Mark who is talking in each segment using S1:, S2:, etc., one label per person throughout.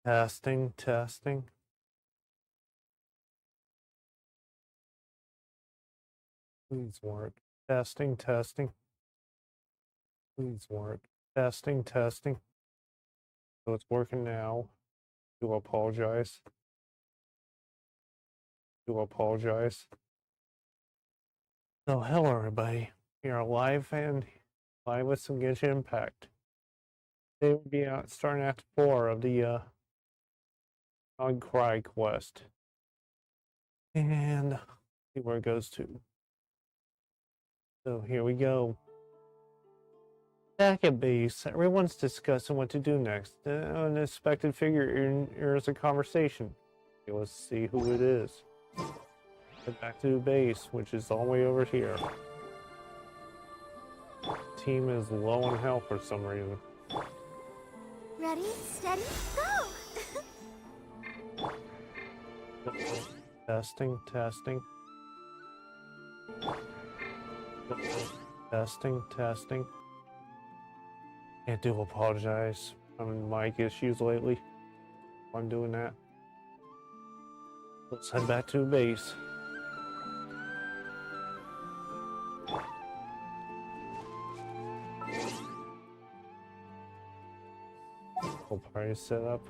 S1: Testing, testing. Please work. Testing, testing. Please work. Testing, testing. So it's working now. Do apologize. Do apologize. So hello everybody. We are live and live with some Genshin Impact. Today we'll be out starting Act 4 of the Krai quest. And see where it goes to. So here we go. Back at base, everyone's discussing what to do next. An unexpected figure enters a conversation. Okay, let's see who it is. Head back to base, which is all the way over here. Team is low on health for some reason.
S2: Ready, steady, go!
S1: Testing, testing. Testing, testing. I do apologize. I'm in mic issues lately. I'm doing that. Let's head back to base. We'll probably set up.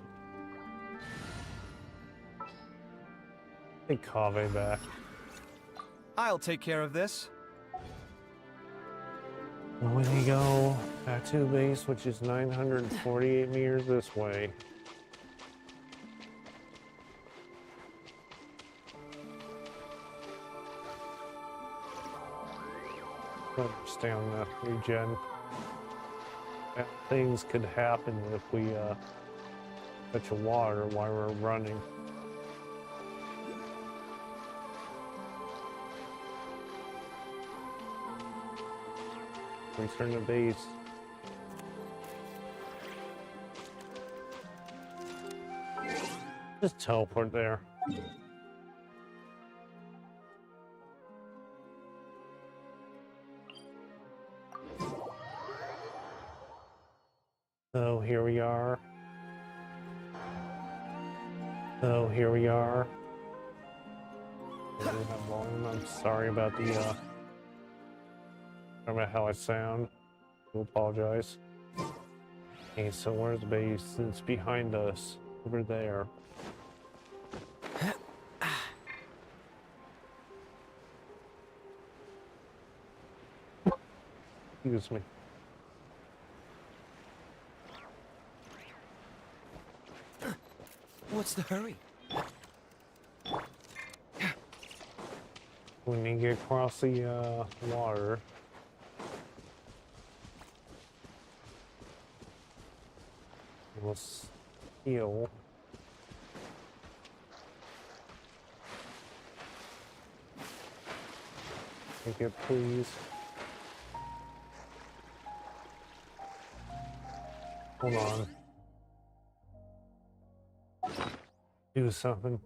S1: Take Kaveh back.
S3: I'll take care of this.
S1: When we go back to base, which is 948 meters this way. Stay on the regen. Bad things could happen if we touch a water while we're running. Return to base. Just teleport there. So here we are. So here we are. I'm sorry about the sorry about how I sound. I apologize. Okay, so where's the base? It's behind us. Over there. Excuse me.
S3: What's the hurry?
S1: When you get across the water, we'll heal. Take it, please. Hold on. Do something.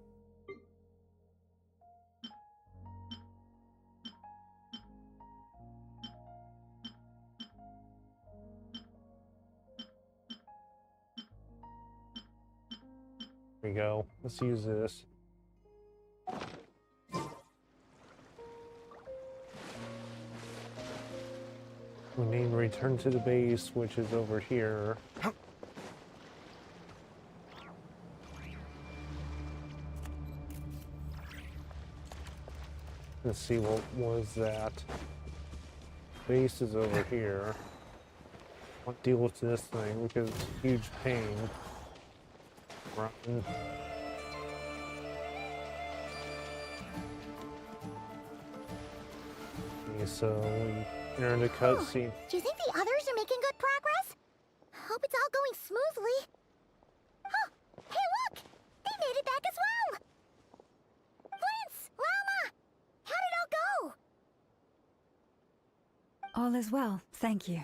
S1: There we go. Let's use this. We need to return to the base, which is over here. Let's see, what was that? Base is over here. I'll deal with this thing because it's a huge pain. Run. Okay, so we enter the cutscene.
S2: Do you think the others are making good progress? Hope it's all going smoothly. Oh, hey look! They made it back as well! Prince! Lama! How did it all go?
S4: All is well, thank you.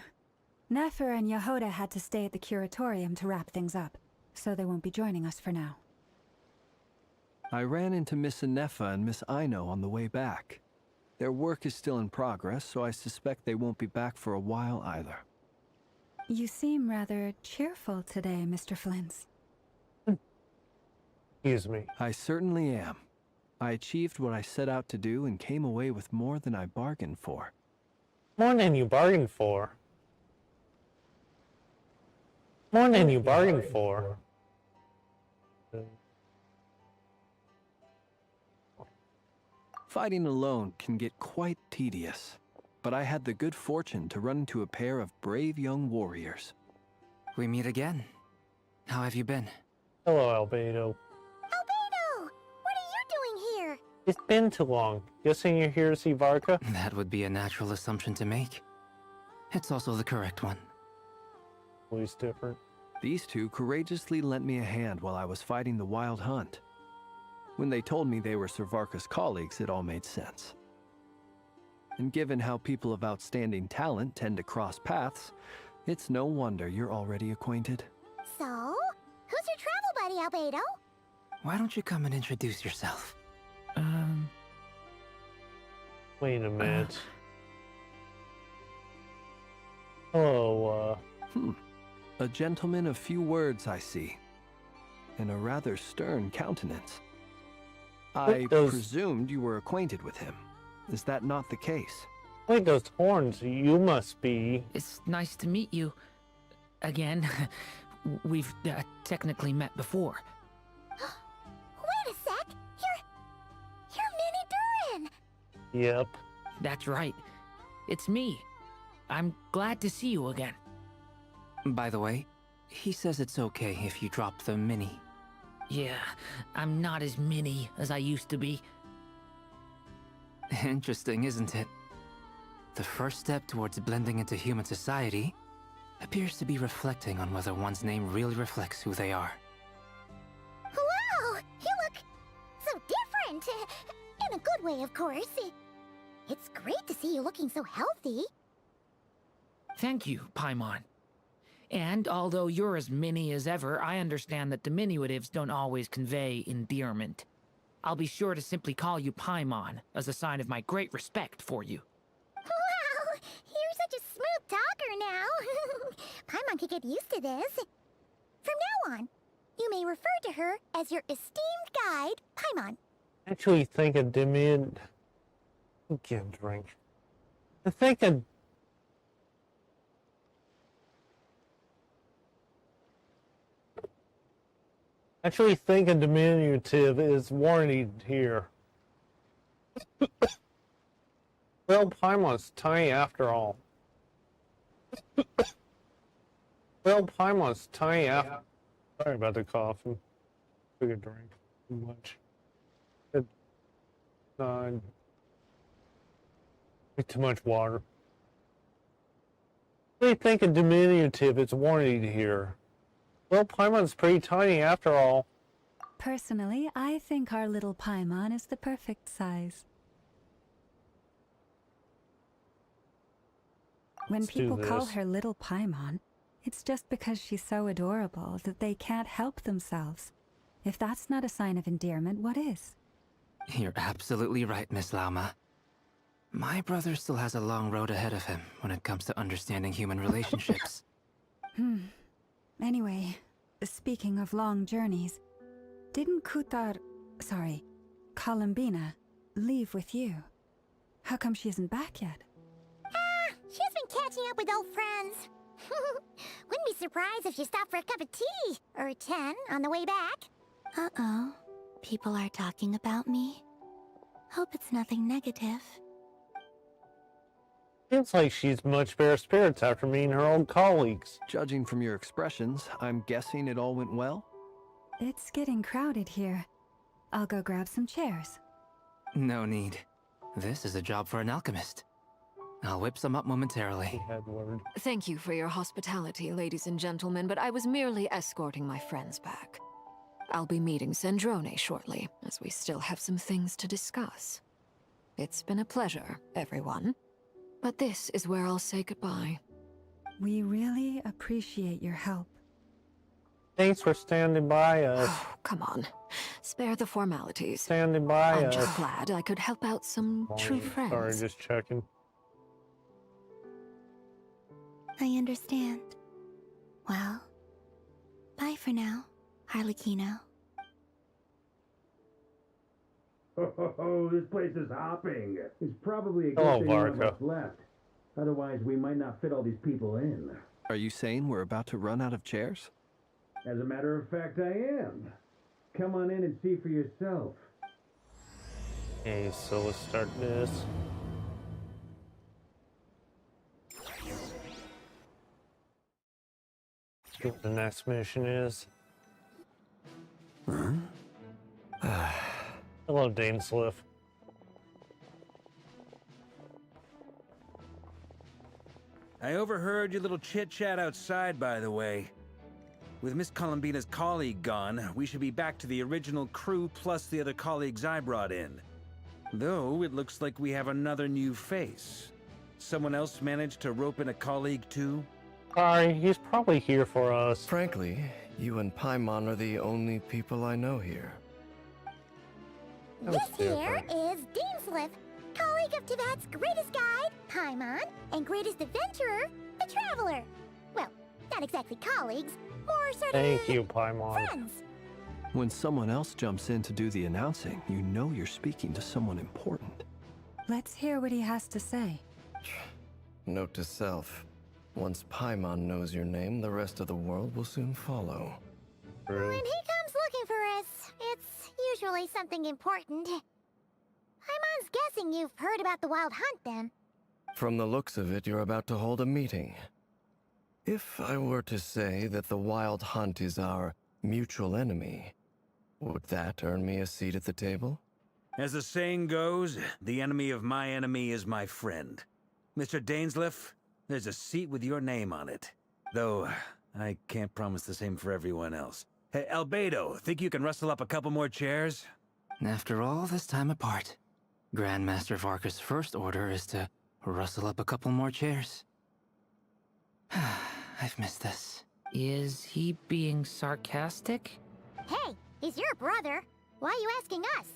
S4: Nefer and Yehoda had to stay at the curatorium to wrap things up, so they won't be joining us for now.
S3: I ran into Miss Nefa and Miss Aino on the way back. Their work is still in progress, so I suspect they won't be back for a while either.
S4: You seem rather cheerful today, Mr. Flint's.
S1: Excuse me.
S3: I certainly am. I achieved what I set out to do and came away with more than I bargained for.
S1: More than you bargained for. More than you bargained for.
S3: Fighting alone can get quite tedious, but I had the good fortune to run into a pair of brave young warriors.
S5: We meet again. How have you been?
S1: Hello, Albedo.
S2: Albedo! What are you doing here?
S1: It's been too long. Guessing you're here to see Varka?
S5: That would be a natural assumption to make. It's also the correct one.
S1: Always different.
S3: These two courageously lent me a hand while I was fighting the wild hunt. When they told me they were Sir Varka's colleagues, it all made sense. And given how people of outstanding talent tend to cross paths, it's no wonder you're already acquainted.
S2: So, who's your travel buddy, Albedo?
S5: Why don't you come and introduce yourself?
S1: Wait a minute. Hello,
S3: A gentleman of few words, I see. And a rather stern countenance. I
S1: those-
S3: presumed you were acquainted with him. Is that not the case?
S1: wait, those horns, you must be.
S6: It's nice to meet you. Again. We've technically met before.
S2: Wait a sec! You're Minnie Durin!
S1: Yep.
S6: That's right. It's me. I'm glad to see you again.
S5: By the way, he says it's okay if you drop the mini.
S6: Yeah, I'm not as mini as I used to be.
S5: Interesting, isn't it? The first step towards blending into human society appears to be reflecting on whether one's name really reflects who they are.
S2: Wow! You look so different! In a good way, of course. It's great to see you looking so healthy.
S6: Thank you, Paimon. And although you're as mini as ever, I understand that diminutives don't always convey endearment. I'll be sure to simply call you Paimon as a sign of my great respect for you.
S2: Wow! You're such a smooth talker now. Paimon could get used to this. From now on, you may refer to her as your esteemed guide, Paimon.
S1: Actually, think of Dimian. Can't drink. I think of. Actually, think a diminutive is warranted here. Well, Paimon's tiny after all. Well, Paimon's tiny after. Sorry about the coffee. Took a drink too much. Way too much water. They think a diminutive is warranted here. Well, Paimon's pretty tiny after all.
S4: Personally, I think our little Paimon is the perfect size. When
S1: Let's do
S4: people call
S1: this.
S4: her little Paimon, it's just because she's so adorable that they can't help themselves. If that's not a sign of endearment, what is?
S5: You're absolutely right, Miss Lauma. My brother still has a long road ahead of him when it comes to understanding human relationships.
S4: Anyway, speaking of long journeys, didn't Columbina, leave with you? How come she isn't back yet?
S2: She's been catching up with old friends. Wouldn't be surprised if she stopped for a cup of tea or 10 on the way back. Uh-oh. People are talking about me. Hope it's nothing negative.
S1: Seems like she's much better spirits after meeting her old colleagues.
S3: Judging from your expressions, I'm guessing it all went well?
S4: It's getting crowded here. I'll go grab some chairs.
S5: No need. This is a job for an alchemist. I'll whip some up momentarily.
S1: He had word.
S7: Thank you for your hospitality, ladies and gentlemen, but I was merely escorting my friends back. I'll be meeting Sandrone shortly, as we still have some things to discuss. It's been a pleasure, everyone. But this is where I'll say goodbye.
S4: We really appreciate your help.
S1: Thanks for standing by us.
S7: Oh, come on. Spare the formalities.
S1: Standing by
S7: I'm
S1: us.
S7: just glad I could help out some true friends.
S1: Sorry, just checking.
S2: I understand. Well, bye for now, Harlequino.
S8: Oh, this place is hopping. It's probably a good
S1: Hello,
S8: thing none of
S1: Varka.
S8: us left. Otherwise, we might not fit all these people in.
S3: Are you saying we're about to run out of chairs?
S8: As a matter of fact, I am. Come on in and see for yourself.
S1: Okay, so let's start this. See what the next mission is. Hello, Dainsliff.
S9: I overheard your little chit-chat outside, by the way. With Miss Columbina's colleague gone, we should be back to the original crew plus the other colleagues I brought in. Though, it looks like we have another new face. Someone else managed to rope in a colleague too?
S1: Sorry, he's probably here for us.
S10: Frankly, you and Paimon are the only people I know here.
S1: That was
S2: This here
S1: different.
S2: is Dainsliff, colleague of Tibet's greatest guide, Paimon, and greatest adventurer, the Traveler. Well, not exactly colleagues, more sort of
S1: Thank you, Paimon.
S2: friends.
S3: When someone else jumps in to do the announcing, you know you're speaking to someone important.
S4: Let's hear what he has to say.
S10: Note to self. Once Paimon knows your name, the rest of the world will soon follow.
S1: True.
S2: When he comes looking for us, it's usually something important. Paimon's guessing you've heard about the Wild Hunt, then.
S10: From the looks of it, you're about to hold a meeting. If I were to say that the Wild Hunt is our mutual enemy, would that earn me a seat at the table?
S9: As the saying goes, the enemy of my enemy is my friend. Mr. Dainsliff, there's a seat with your name on it. Though, I can't promise the same for everyone else. Hey, Albedo, think you can rustle up a couple more chairs?
S5: After all this time apart, Grandmaster Varka's first order is to rustle up a couple more chairs. I've missed this.
S6: Is he being sarcastic?
S2: Hey, he's your brother. Why are you asking us?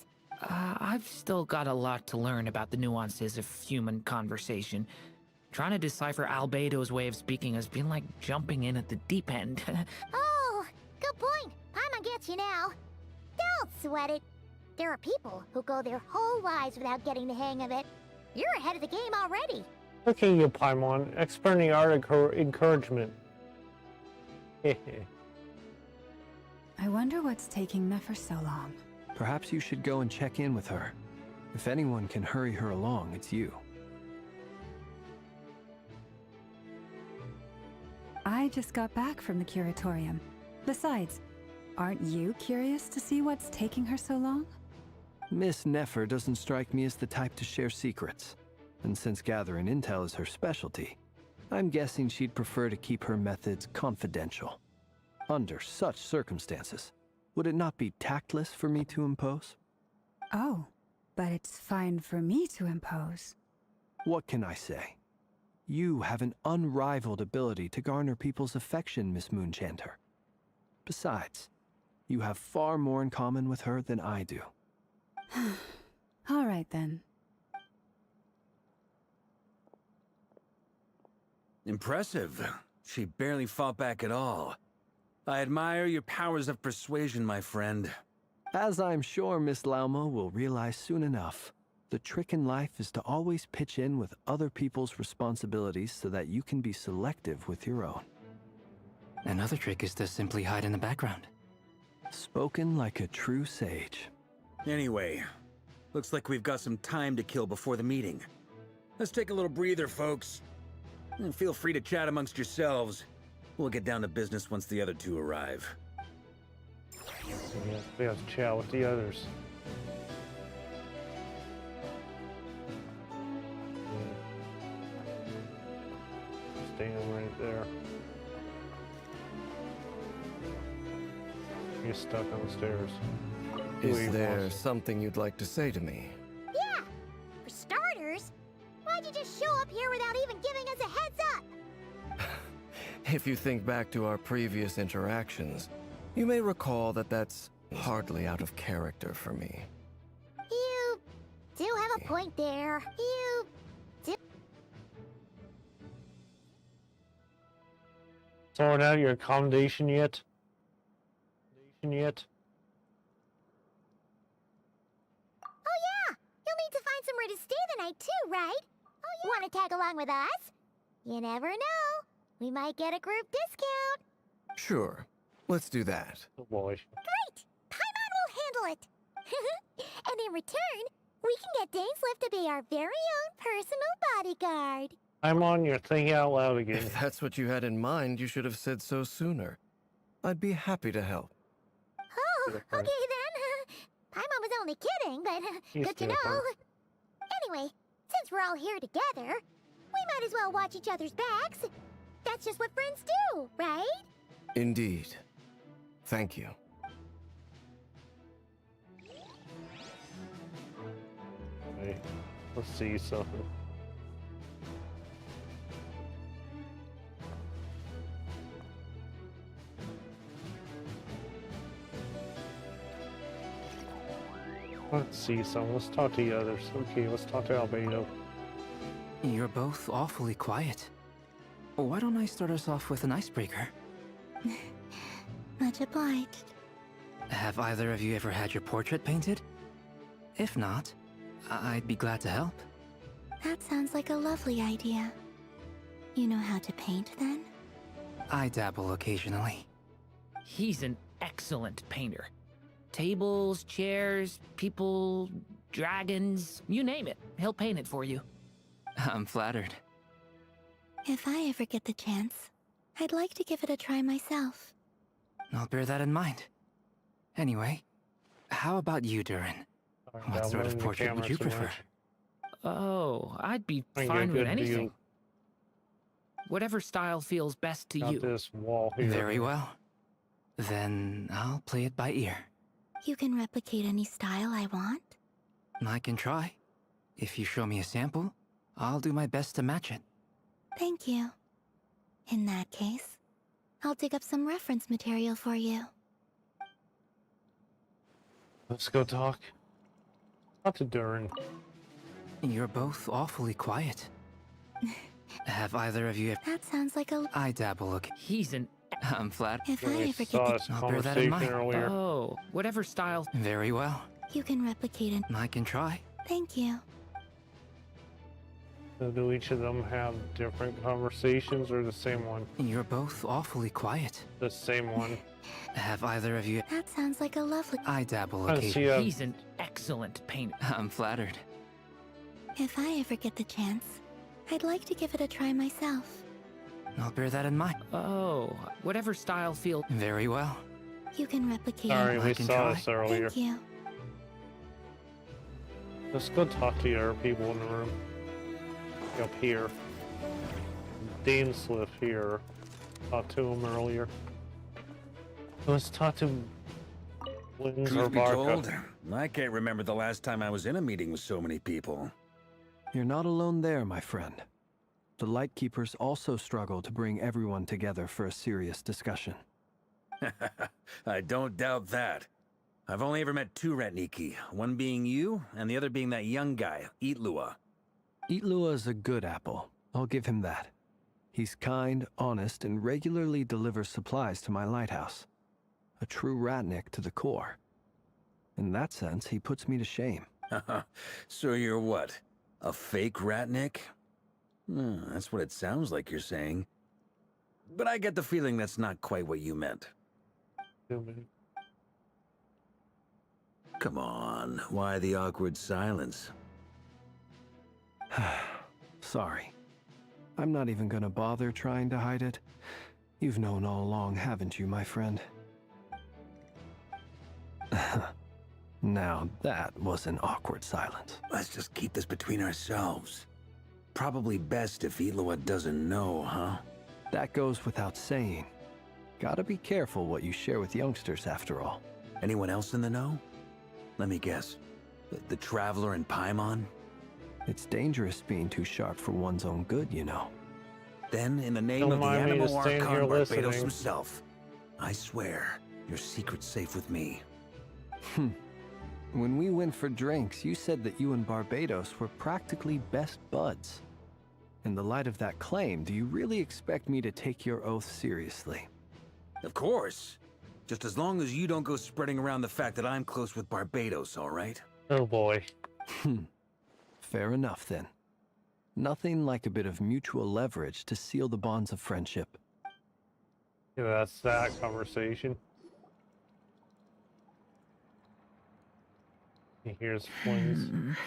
S6: I've still got a lot to learn about the nuances of human conversation. Trying to decipher Albedo's way of speaking has been like jumping in at the deep end.
S2: Oh, good point. Paimon gets you now. Don't sweat it. There are people who go their whole lives without getting the hang of it. You're ahead of the game already.
S1: Look at you, Paimon, expert in the art of encouragement.
S4: I wonder what's taking Nefer so long.
S3: Perhaps you should go and check in with her. If anyone can hurry her along, it's you.
S4: I just got back from the curatorium. Besides, aren't you curious to see what's taking her so long?
S3: Miss Nefer doesn't strike me as the type to share secrets. And since gathering intel is her specialty, I'm guessing she'd prefer to keep her methods confidential. Under such circumstances, would it not be tactless for me to impose?
S4: Oh, but it's fine for me to impose.
S3: What can I say? You have an unrivaled ability to garner people's affection, Miss Moonchanter. Besides, you have far more in common with her than I do.
S4: All right then.
S9: Impressive. She barely fought back at all. I admire your powers of persuasion, my friend.
S3: As I'm sure Miss Lauma will realize soon enough, the trick in life is to always pitch in with other people's responsibilities so that you can be selective with your own.
S5: Another trick is to simply hide in the background.
S3: Spoken like a true sage.
S9: Anyway, looks like we've got some time to kill before the meeting. Let's take a little breather, folks. And feel free to chat amongst yourselves. We'll get down to business once the other two arrive.
S1: We have to chat with the others. Stand right there. You're stuck on the stairs.
S10: Is there something you'd like to say to me?
S2: Yeah. For starters, why'd you just show up here without even giving us a heads up?
S10: If you think back to our previous interactions, you may recall that that's hardly out of character for me.
S2: You do have a point there. You do.
S1: Sort out your accommodation yet?
S2: tonight too, right? Oh, yeah. Want to tag along with us? You never know. We might get a group discount.
S10: Sure, let's do that.
S1: Oh boy.
S2: Great! Paimon will handle it. And in return, we can get Dainslift to be our very own personal bodyguard.
S1: I'm on your thing out loud again.
S10: If that's what you had in mind, you should have said so sooner. I'd be happy to help.
S2: Oh, okay
S1: Different.
S2: then. Paimon was only kidding, but
S1: He's
S2: good to know.
S1: different.
S2: Anyway, since we're all here together, we might as well watch each other's backs. That's just what friends do, right?
S10: Indeed. Thank you.
S1: Okay, let's see something. Let's see some. Let's talk to the others. Okay, let's talk to Albedo.
S5: You're both awfully quiet. Why don't I start us off with an icebreaker?
S2: Much obliged.
S5: Have either of you ever had your portrait painted? If not, I'd be glad to help.
S2: That sounds like a lovely idea. You know how to paint, then?
S5: I dabble occasionally.
S6: He's an excellent painter. Tables, chairs, people, dragons, you name it. He'll paint it for you.
S5: I'm flattered.
S2: If I ever get the chance, I'd like to give it a try myself.
S5: I'll bear that in mind. Anyway, how about you, Durin?
S1: Sorry,
S5: What sort of
S1: downloading the
S5: portrait would
S1: camera
S5: you
S1: too
S5: prefer?
S1: much.
S6: Oh, I'd be
S1: I can
S6: fine
S1: get
S6: with
S1: good
S6: anything.
S1: view.
S6: Whatever style feels best to
S1: Not
S6: you.
S1: this wall here.
S5: Very well. Then I'll play it by ear.
S2: You can replicate any style I want?
S5: I can try. If you show me a sample, I'll do my best to match it.
S2: Thank you. In that case, I'll dig up some reference material for you.
S1: Let's go talk. Talk to Durin.
S5: You're both awfully quiet. Have either of you ever...
S2: That sounds like a...
S5: I dabble
S6: He's an...
S5: I'm flat.
S2: If I
S1: We
S2: ever get
S1: saw
S2: the...
S1: this
S5: I'll bear that in
S1: conversation
S5: mind.
S1: earlier.
S6: Oh, whatever style.
S5: Very well.
S2: You can replicate an...
S5: I can try.
S2: Thank you.
S1: So do each of them have different conversations or the same one?
S5: You're both awfully quiet.
S1: The same one.
S5: Have either of you...
S2: That sounds like a lovely...
S5: I dabble
S1: I see
S5: occasionally.
S6: He's an excellent painter.
S5: I'm flattered.
S2: If I ever get the chance, I'd like to give it a try myself.
S5: I'll bear that in mind.
S6: Oh, whatever style feels...
S5: Very well.
S2: You can replicate
S1: Sorry,
S2: an...
S1: we
S5: can
S1: saw
S5: try.
S1: this earlier.
S2: Thank you.
S1: Let's go talk to the other people in the room. Up here. Dainsliff here. Talked to him earlier. Let's talk to Lynn's
S9: Truth be
S1: Barca.
S9: told, I can't remember the last time I was in a meeting with so many people.
S3: You're not alone there, my friend. The Lightkeepers also struggle to bring everyone together for a serious discussion.
S9: I don't doubt that. I've only ever met two Ratniki, one being you, and the other being that young guy, Itlua.
S3: Itlua is a good apple. I'll give him that. He's kind, honest, and regularly delivers supplies to my lighthouse. A true Ratnik to the core. In that sense, he puts me to shame.
S9: So you're what? A fake Ratnik? That's what it sounds like you're saying. But I get the feeling that's not quite what you meant. Come on, why the awkward silence?
S3: Sorry. I'm not even gonna bother trying to hide it. You've known all along, haven't you, my friend? Now, that was an awkward silence.
S9: Let's just keep this between ourselves. Probably best if Itlua doesn't know, huh?
S3: That goes without saying. Gotta be careful what you share with youngsters, after all.
S9: Anyone else in the know? Let me guess. The Traveler and Paimon?
S3: It's dangerous being too sharp for one's own good, you know.
S9: Then, in the name
S1: Don't
S9: of the
S1: mind me
S9: Animal
S1: just staying here
S9: Archon Barbados
S1: listening.
S9: himself, I swear, your secret's safe with me.
S3: When we went for drinks, you said that you and Barbados were practically best buds. In the light of that claim, do you really expect me to take your oath seriously?
S9: Of course. Just as long as you don't go spreading around the fact that I'm close with Barbados, all right?
S1: Oh boy.
S3: Fair enough, then. Nothing like a bit of mutual leverage to seal the bonds of friendship.
S1: Yeah, that's that conversation. Here's Flynn's.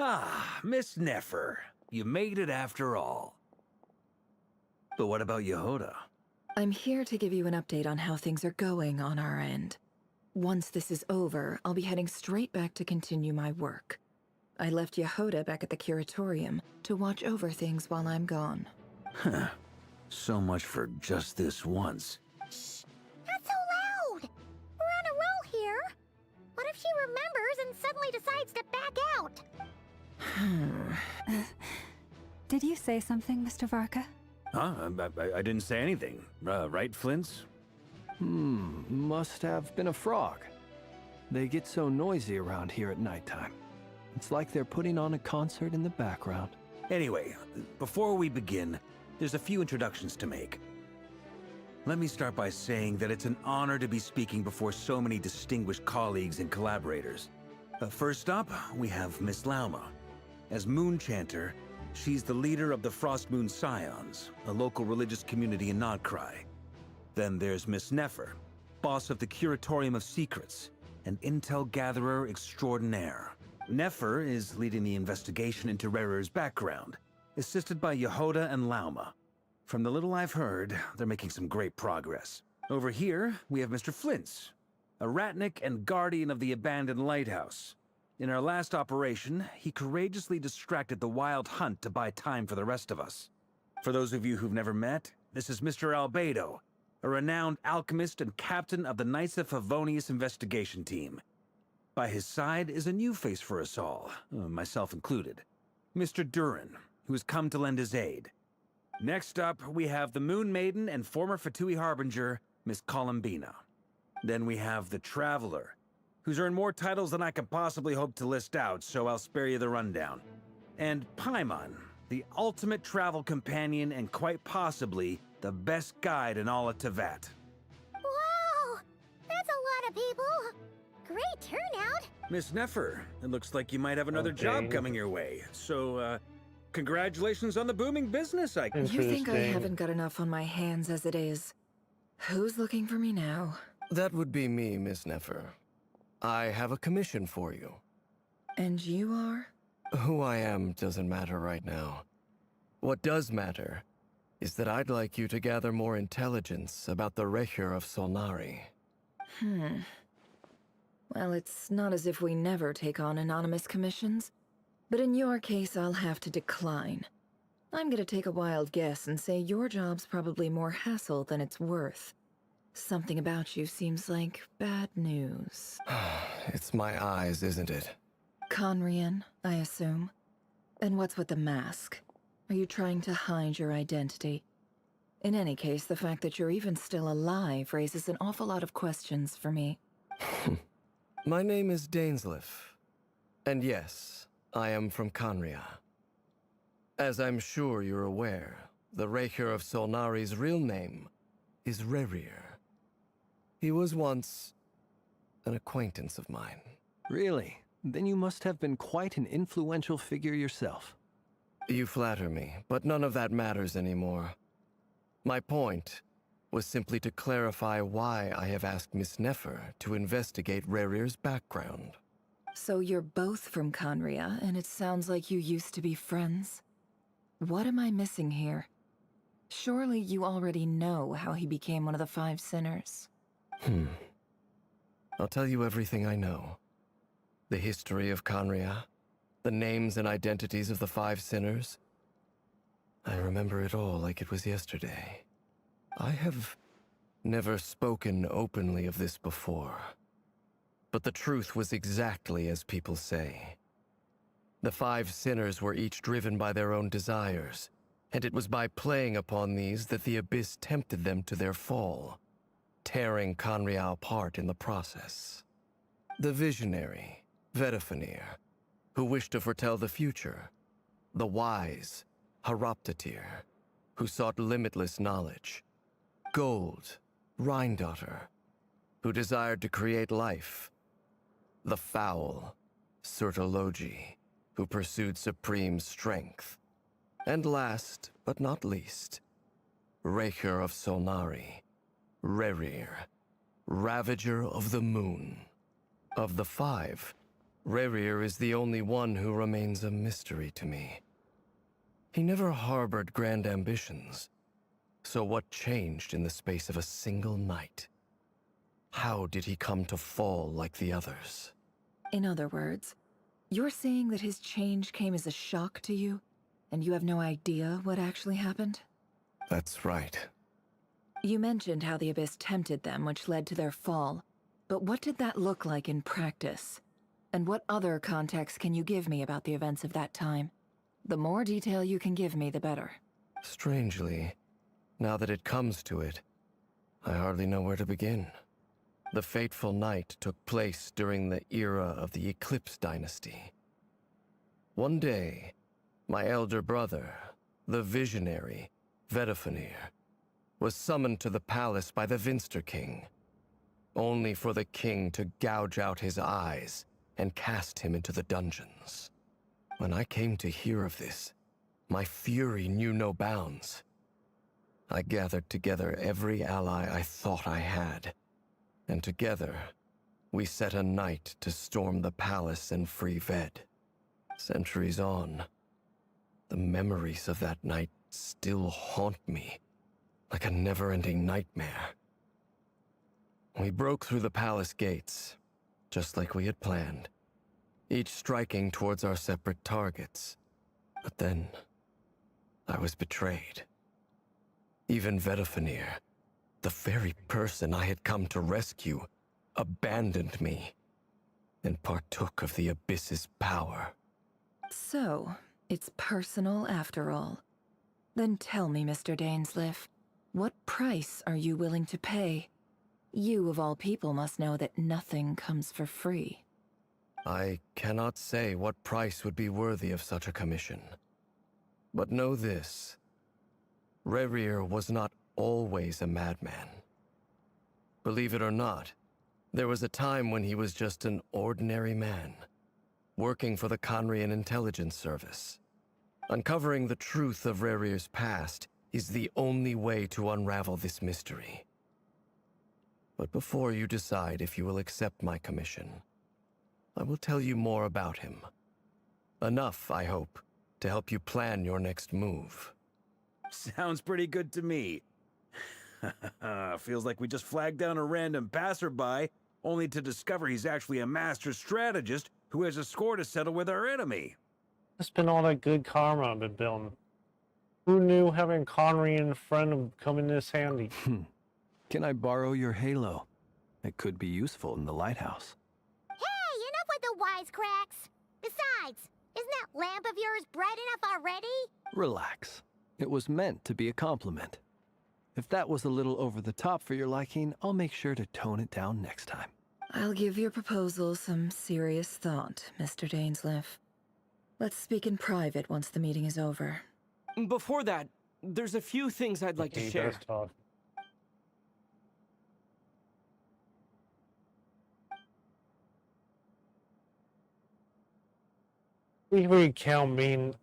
S9: Ah, Miss Nefer. You made it after all. But what about Yehoda?
S7: I'm here to give you an update on how things are going on our end. Once this is over, I'll be heading straight back to continue my work. I left Yehoda back at the curatorium to watch over things while I'm gone.
S9: Huh. So much for just this once.
S2: Shh! Not so loud! We're on a roll here. What if she remembers and suddenly decides to back out?
S4: Did you say something, Mr. Varka?
S9: Huh? I didn't say anything. Right, Flints?
S3: Must have been a frog. They get so noisy around here at nighttime. It's like they're putting on a concert in the background.
S9: Anyway, before we begin, there's a few introductions to make. Let me start by saying that it's an honor to be speaking before so many distinguished colleagues and collaborators. First up, we have Miss Lauma. As Moon Chanter, she's the leader of the Frost Moon Scions, a local religious community in Krai. Then there's Miss Nefer, boss of the Curatorium of Secrets, an intel gatherer extraordinaire. Nefer is leading the investigation into Rerer's background, assisted by Yehoda and Lauma. From the little I've heard, they're making some great progress. Over here, we have Mr. Flintz, a ratnik and guardian of the abandoned lighthouse. In our last operation, he courageously distracted the Wild Hunt to buy time for the rest of us. For those of you who've never met, this is Mr. Albedo, a renowned alchemist and captain of the Knights of Favonius investigation team. By his side is a new face for us all, myself included, Mr. Durin, who has come to lend his aid. Next up, we have the Moon Maiden and former Fatui Harbinger, Miss Columbina. Then we have the Traveler, who's earned more titles than I can possibly hope to list out, so I'll spare you the rundown. And Paimon, the ultimate travel companion and quite possibly the best guide in all of Tevat.
S2: Wow! That's a lot of people! Great turnout!
S9: Miss Nefer, it looks like you might have another job coming your way, so, congratulations on the booming business,
S7: You think I haven't got enough on my hands as it is? Who's looking for me now?
S10: That would be me, Miss Nefer. I have a commission for you.
S7: And you are?
S10: Who I am doesn't matter right now. What does matter is that I'd like you to gather more intelligence about the Recher of Solnari.
S7: Well, it's not as if we never take on anonymous commissions. But in your case, I'll have to decline. I'm gonna take a wild guess and say your job's probably more hassle than it's worth. Something about you seems like bad news.
S10: It's my eyes, isn't it?
S7: Conrian, I assume. And what's with the mask? Are you trying to hide your identity? In any case, the fact that you're even still alive raises an awful lot of questions for me.
S10: My name is Dainsleif. And yes, I am from Conria. As I'm sure you're aware, the Recher of Solnari's real name is Rerir. He was once an acquaintance of mine.
S3: Really? Then you must have been quite an influential figure yourself.
S10: You flatter me, but none of that matters anymore. My point was simply to clarify why I have asked Miss Nefer to investigate Rerir's background.
S7: So you're both from Conria, and it sounds like you used to be friends? What am I missing here? Surely you already know how he became one of the Five Sinners.
S10: I'll tell you everything I know. The history of Conria, the names and identities of the Five Sinners. I remember it all like it was yesterday. I have never spoken openly of this before. But the truth was exactly as people say. The Five Sinners were each driven by their own desires, and it was by playing upon these that the Abyss tempted them to their fall, tearing Conria apart in the process. The visionary, Vedifenir, who wished to foretell the future. The wise, Haroptatir, who sought limitless knowledge. Gold, Rhine-daughter, who desired to create life. The foul Sertologi, who pursued supreme strength. And last, but not least, Raker of Solnari, Rerir, Ravager of the Moon. Of the five, Rerir is the only one who remains a mystery to me. He never harbored grand ambitions, so what changed in the space of a single night? How did he come to fall like the others?
S11: In other words, you're saying that his change came as a shock to you, and you have no idea what actually happened?
S10: That's right.
S11: You mentioned how the Abyss tempted them, which led to their fall. But what did that look like in practice? And what other context can you give me about the events of that time? The more detail you can give me, the better.
S10: Strangely, now that it comes to it, I hardly know where to begin. The fateful night took place during the era of the Eclipse Dynasty. One day, my elder brother, the visionary, Vedifenir, was summoned to the palace by the Vinster King, only for the king to gouge out his eyes and cast him into the dungeons. When I came to hear of this, my fury knew no bounds. I gathered together every ally I thought I had, and together, we set a night to storm the palace and free Ved. Centuries on, the memories of that night still haunt me, like a never-ending nightmare. We broke through the palace gates, just like we had planned, each striking towards our separate targets. But then, I was betrayed. Even Vedifenir, the very person I had come to rescue, abandoned me and partook of the Abyss's power.
S11: So, it's personal after all. Then tell me, Mr. Dainsleif, what price are you willing to pay? You, of all people, must know that nothing comes for free.
S10: I cannot say what price would be worthy of such a commission. But know this. Rerir was not always a madman. Believe it or not, there was a time when he was just an ordinary man, working for the Conrian Intelligence Service. Uncovering the truth of Rerir's past is the only way to unravel this mystery. But before you decide if you will accept my commission, I will tell you more about him. Enough, I hope, to help you plan your next move.
S9: Sounds pretty good to me. Feels like we just flagged down a random passerby, only to discover he's actually a master strategist who has a score to settle with our enemy.
S1: It's been all that good karma I've been building. Who knew having Conry in front would come in this handy?
S3: Can I borrow your halo? It could be useful in the lighthouse.
S2: Hey, enough with the wisecracks! Besides, isn't that lamp of yours bright enough already?
S3: Relax. It was meant to be a compliment. If that was a little over the top for your liking, I'll make sure to tone it down next time.
S11: I'll give your proposal some serious thought, Mr. Dainsleif. Let's speak in private once the meeting is over.
S12: Before that, there's a few things I'd like to
S1: He
S12: share.
S1: does talk. We recount mean,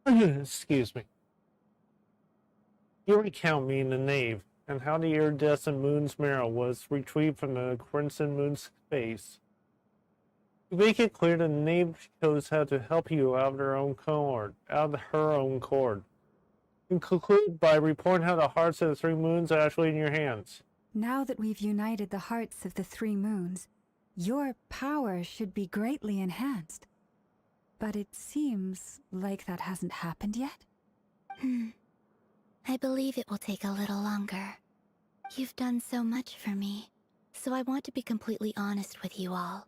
S1: excuse me. You recount me in the nave, and how the iridescent moon's marrow was retrieved from the crimson moon's face. You make it clear the knave chose how to help you out of her own accord. You conclude by reporting how the hearts of the three moons are actually in your hands.
S4: Now that we've united the hearts of the three moons, your power should be greatly enhanced. But it seems like that hasn't happened yet.
S2: I believe it will take a little longer. You've done so much for me, so I want to be completely honest with you all.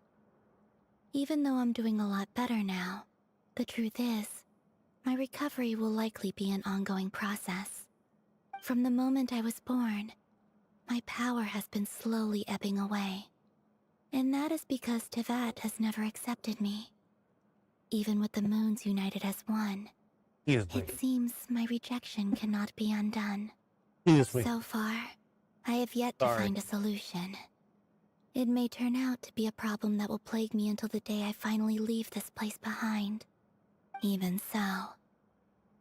S2: Even though I'm doing a lot better now, the truth is, my recovery will likely be an ongoing process. From the moment I was born, my power has been slowly ebbing away. And that is because Tevat has never accepted me. Even with the moons united as one, it seems my rejection cannot be undone.
S1: Excuse me.
S2: So far, I have yet to
S1: Sorry.
S2: find a solution. It may turn out to be a problem that will plague me until the day I finally leave this place behind. Even so,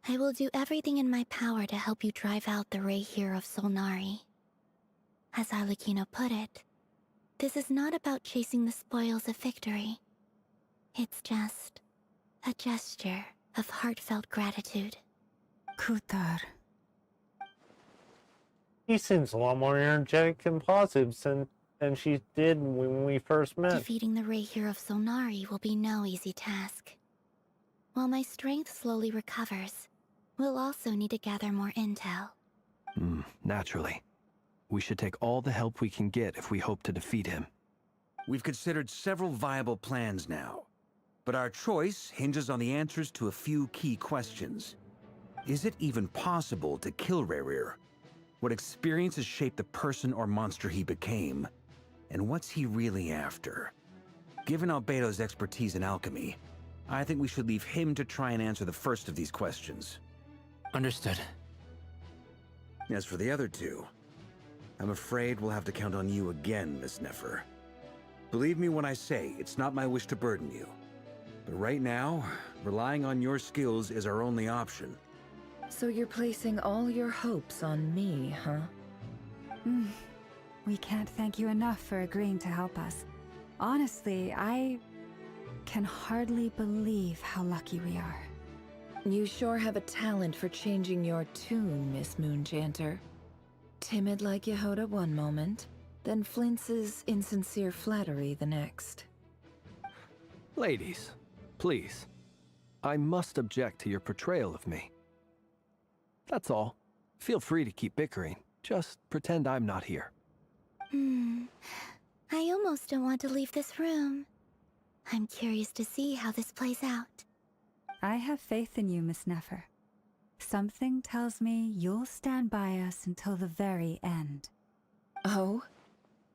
S2: I will do everything in my power to help you drive out the Ray here of Solnari. As Arlecchino put it, this is not about chasing the spoils of victory. It's just a gesture of heartfelt gratitude.
S4: Kutar.
S1: She seems a lot more energetic and positive than she did when we first met.
S2: Defeating the Ray here of Solnari will be no easy task. While my strength slowly recovers, we'll also need to gather more intel.
S3: Naturally. We should take all the help we can get if we hope to defeat him.
S9: We've considered several viable plans now, but our choice hinges on the answers to a few key questions. Is it even possible to kill Rerir? What experiences shaped the person or monster he became? And what's he really after? Given Albedo's expertise in alchemy, I think we should leave him to try and answer the first of these questions.
S5: Understood.
S9: As for the other two, I'm afraid we'll have to count on you again, Miss Nefer. Believe me when I say it's not my wish to burden you. But right now, relying on your skills is our only option.
S11: So you're placing all your hopes on me, huh?
S4: We can't thank you enough for agreeing to help us. Honestly, I can hardly believe how lucky we are.
S11: You sure have a talent for changing your tune, Miss Moonchanter. Timid like Yehoda one moment, then flinches insincere flattery the next.
S3: Ladies, please. I must object to your portrayal of me. That's all. Feel free to keep bickering. Just pretend I'm not here.
S2: I almost don't want to leave this room. I'm curious to see how this plays out.
S4: I have faith in you, Miss Nefer. Something tells me you'll stand by us until the very end.
S11: Oh?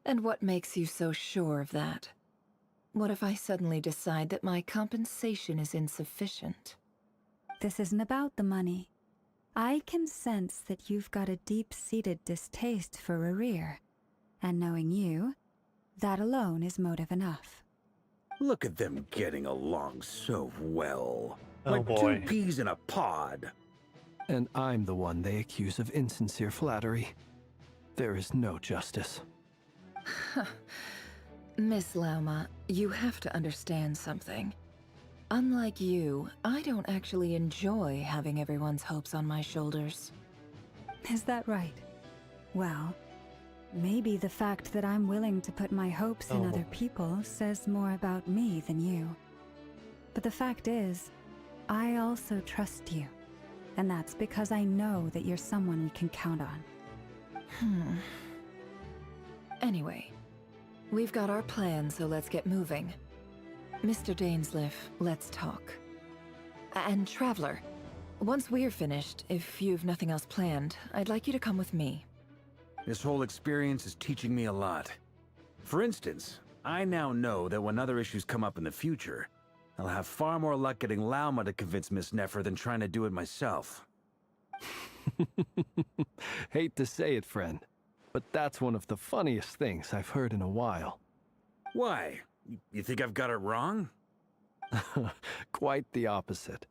S11: And what makes you so sure of that? What if I suddenly decide that my compensation is insufficient?
S4: This isn't about the money. I can sense that you've got a deep-seated distaste for Rerir. And knowing you, that alone is motive enough.
S9: Look at them getting along so well.
S1: Oh,
S9: Like
S1: boy.
S9: two peas in a pod.
S3: And I'm the one they accuse of insincere flattery. There is no justice.
S11: Miss Lauma, you have to understand something. Unlike you, I don't actually enjoy having everyone's hopes on my shoulders.
S4: Is that right? Well, maybe the fact that I'm willing to put my hopes in other people says more about me than you. But the fact is, I also trust you. And that's because I know that you're someone we can count on.
S11: Anyway, we've got our plan, so let's get moving. Mr. Dainsleif, let's talk. And Traveler, once we're finished, if you've nothing else planned, I'd like you to come with me.
S9: This whole experience is teaching me a lot. For instance, I now know that when other issues come up in the future, I'll have far more luck getting Lauma to convince Miss Nefer than trying to do it myself.
S3: Hate to say it, friend, but that's one of the funniest things I've heard in a while.
S9: Why? You think I've got it wrong?
S3: Quite the opposite.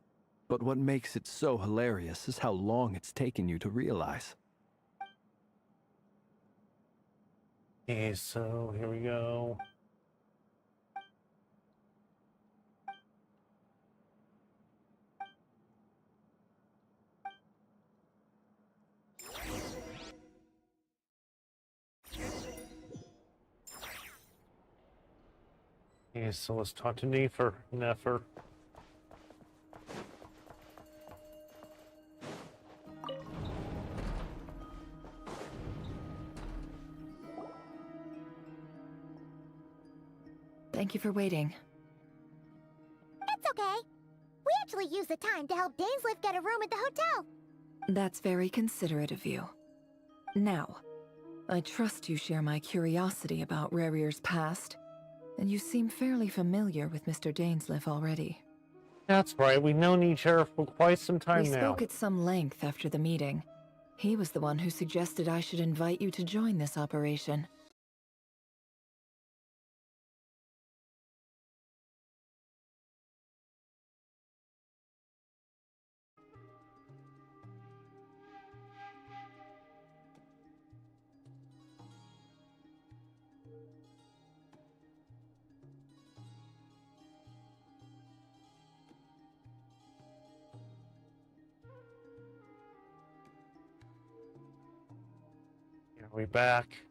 S3: But what makes it so hilarious is how long it's taken you to realize.
S1: Okay, so here we go. Okay, so let's talk to Nefer.
S11: Thank you for waiting.
S2: It's okay. We actually used the time to help Dainsleif get a room at the hotel.
S11: That's very considerate of you. Now, I trust you share my curiosity about Rerir's past, and you seem fairly familiar with Mr. Dainsleif already.
S1: That's right, we've known each other for quite some time
S11: We
S1: now.
S11: spoke at some length after the meeting, He was the one who suggested I should invite you to join this operation.
S1: We back.